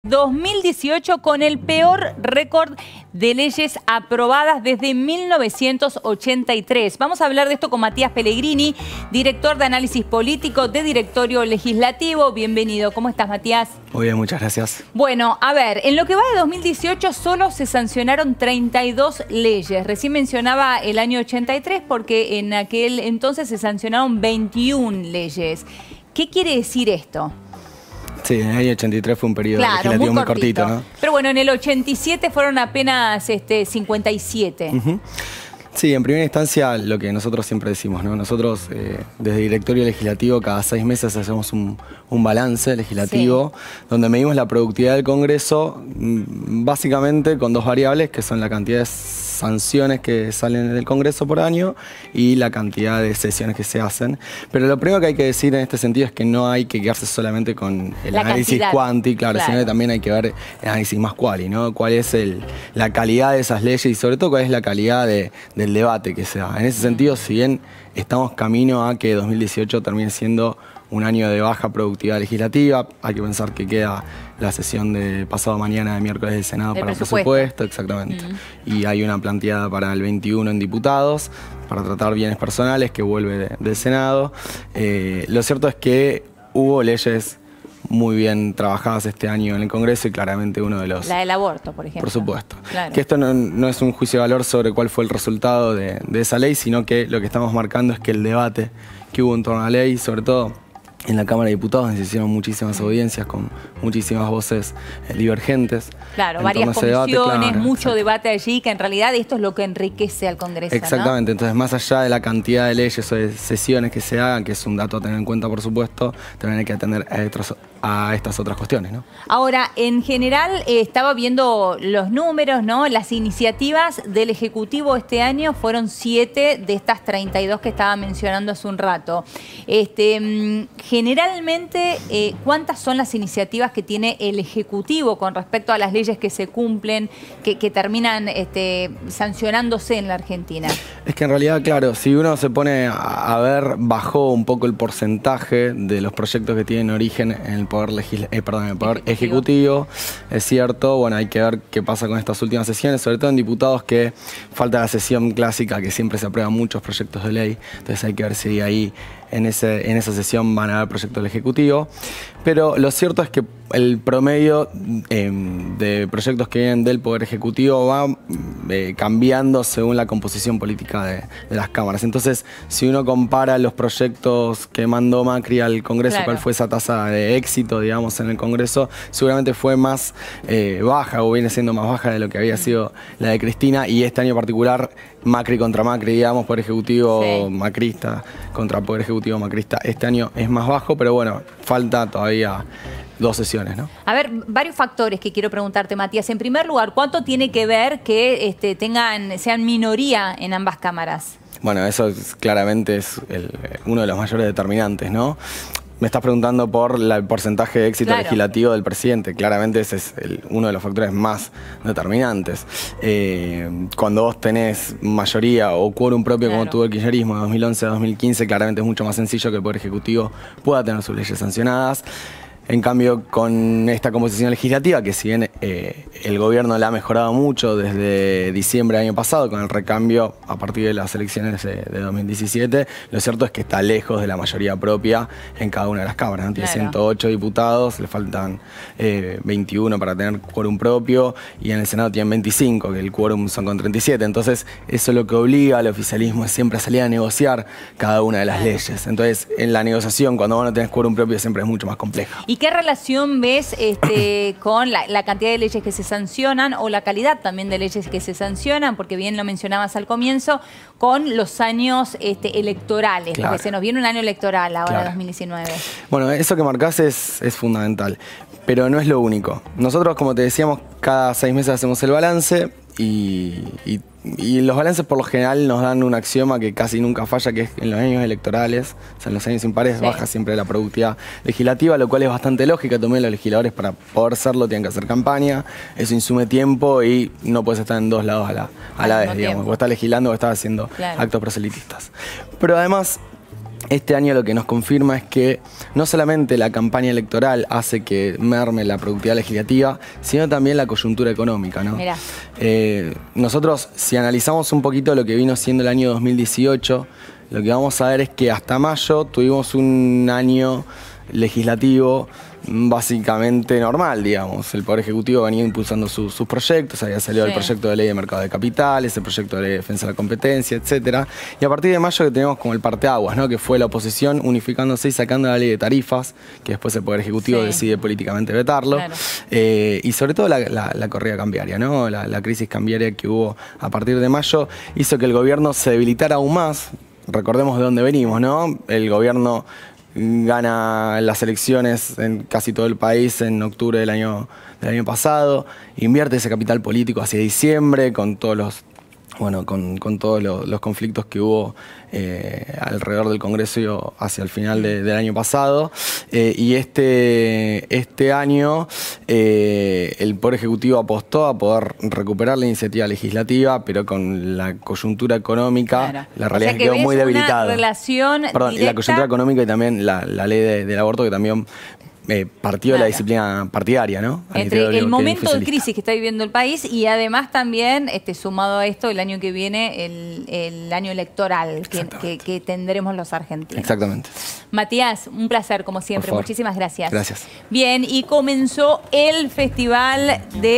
2018 con el peor récord de leyes aprobadas desde 1983. Vamos a hablar de esto con Matías Pellegrini, director de análisis político de Directorio Legislativo. Bienvenido. ¿Cómo estás, Matías? Muy bien, muchas gracias. Bueno, a ver, en lo que va de 2018 solo se sancionaron 32 leyes. Recién mencionaba el año 83 porque en aquel entonces se sancionaron 21 leyes. ¿Qué quiere decir esto? Sí, en el año 83 fue un periodo legislativo muy cortito, ¿no? Pero bueno, en el 87 fueron apenas 57. Sí, en primera instancia lo que nosotros siempre decimos, ¿no? Nosotros desde Directorio Legislativo cada 6 meses hacemos un balance legislativo donde medimos la productividad del Congreso básicamente con dos variables que son la cantidad de sanciones que salen del Congreso por año y la cantidad de sesiones que se hacen. Pero lo primero que hay que decir en este sentido es que no hay que quedarse solamente con el análisis cuanti, claro, sino que también hay que ver el análisis más quali, ¿no? Cuál es la calidad de esas leyes y sobre todo cuál es la calidad del debate que se da. En ese sentido, si bien estamos camino a que 2018 termine siendo un año de baja productividad legislativa, hay que pensar que queda la sesión de pasado mañana de miércoles del Senado para el presupuesto, exactamente. Y hay una planteada para el 21 en diputados, para tratar bienes personales, que vuelve del Senado. Lo cierto es que hubo leyes muy bien trabajadas este año en el Congreso y claramente uno de los... La del aborto, por ejemplo. Por supuesto. Claro. Que esto no es un juicio de valor sobre cuál fue el resultado de esa ley, sino que lo que estamos marcando es que el debate que hubo en torno a la ley, sobre todo en la Cámara de Diputados, se hicieron muchísimas audiencias con muchísimas voces divergentes. Claro, varias comisiones, mucho debate allí, que en realidad esto es lo que enriquece al Congreso, exactamente, ¿no? Entonces más allá de la cantidad de leyes o de sesiones que se hagan, que es un dato a tener en cuenta por supuesto, también hay que atender a estas otras cuestiones, ¿no? Ahora, en general, estaba viendo los números, ¿no? Las iniciativas del Ejecutivo este año fueron 7 de estas 32 que estaba mencionando hace un rato. Generalmente, ¿cuántas son las iniciativas que tiene el Ejecutivo con respecto a las leyes que se cumplen, que terminan sancionándose en la Argentina? Es que en realidad, claro, si uno se pone a ver, bajó un poco el porcentaje de los proyectos que tienen origen en el Poder Ejecutivo, es cierto. Bueno, hay que ver qué pasa con estas últimas sesiones, sobre todo en diputados, que falta la sesión clásica, que siempre se aprueban muchos proyectos de ley, entonces hay que ver si ahí en esa sesión van a haber proyectos del Ejecutivo. Pero lo cierto es que el promedio de proyectos que vienen del Poder Ejecutivo va cambiando según la composición política de las cámaras. Entonces, si uno compara los proyectos que mandó Macri al Congreso, cuál fue esa tasa de éxito, digamos, en el Congreso, seguramente fue más baja o viene siendo más baja de lo que había sido la de Cristina. Y este año en particular, Macri contra Macri, digamos, Poder Ejecutivo macrista contra Poder Ejecutivo macrista, este año es más bajo, pero bueno, falta todavía 2 sesiones, ¿no? A ver, varios factores que quiero preguntarte, Matías. En primer lugar, ¿cuánto tiene que ver que sean minoría en ambas cámaras? Bueno, eso claramente es uno de los mayores determinantes, ¿no? Me estás preguntando por el porcentaje de éxito legislativo del presidente. Claramente ese es uno de los factores más determinantes. Cuando vos tenés mayoría o quórum propio como tuvo el kirchnerismo de 2011 a 2015, claramente es mucho más sencillo que el Poder Ejecutivo pueda tener sus leyes sancionadas. En cambio, con esta composición legislativa, que si bien el gobierno la ha mejorado mucho desde diciembre del año pasado, con el recambio a partir de las elecciones de 2017, lo cierto es que está lejos de la mayoría propia en cada una de las cámaras, ¿no? Tiene 108 diputados, le faltan 21 para tener quórum propio, y en el Senado tienen 25, que el quórum son con 37. Entonces, eso es lo que obliga al oficialismo es siempre a salir a negociar cada una de las leyes. Entonces, en la negociación, cuando vos no tenés quórum propio, siempre es mucho más compleja. ¿Y qué relación ves con la cantidad de leyes que se sancionan o la calidad también de leyes que se sancionan? Porque bien lo mencionabas al comienzo, con los años electorales, porque se nos viene un año electoral ahora, 2019. Bueno, eso que marcás es fundamental, pero no es lo único. Nosotros, como te decíamos, cada 6 meses hacemos el balance y los balances por lo general nos dan un axioma que casi nunca falla, que es en los años electorales, o sea, en los años impares baja siempre la productividad legislativa, lo cual es bastante lógica. También los legisladores, para poder serlo, tienen que hacer campaña, eso insume tiempo y no puedes estar en dos lados a la vez, digamos. O estás legislando o estás haciendo actos proselitistas. Pero además, este año lo que nos confirma es que no solamente la campaña electoral hace que merme la productividad legislativa, sino también la coyuntura económica, ¿no? Mirá. Nosotros, si analizamos un poquito lo que vino siendo el año 2018, lo que vamos a ver es que hasta mayo tuvimos un año legislativo básicamente normal, digamos. El Poder Ejecutivo venía impulsando sus proyectos, había salido el proyecto de ley de mercado de capitales, el proyecto de ley de defensa de la competencia, etcétera. Y a partir de mayo que tenemos como el parteaguas, ¿no? Que fue la oposición unificándose y sacando la ley de tarifas, que después el Poder Ejecutivo decide políticamente vetarlo. Claro. Y sobre todo la corrida cambiaria, ¿no? La crisis cambiaria que hubo a partir de mayo hizo que el gobierno se debilitara aún más. Recordemos de dónde venimos, ¿no? El gobierno gana las elecciones en casi todo el país en octubre del año pasado, invierte ese capital político hacia diciembre con todos los con todos los conflictos que hubo alrededor del Congreso hacia el final del año pasado. Y este año el Poder Ejecutivo apostó a poder recuperar la iniciativa legislativa, pero con la coyuntura económica, claro. La realidad es que quedó muy debilitada. Perdón, y la coyuntura económica y también la ley del aborto, que también partió de la disciplina partidaria, ¿no? Entre el momento de crisis que está viviendo el país y además también, sumado a esto, el año que viene, el año electoral que tendremos los argentinos. Exactamente. Matías, un placer como siempre. Muchísimas gracias. Gracias. Bien, y comenzó el Festival de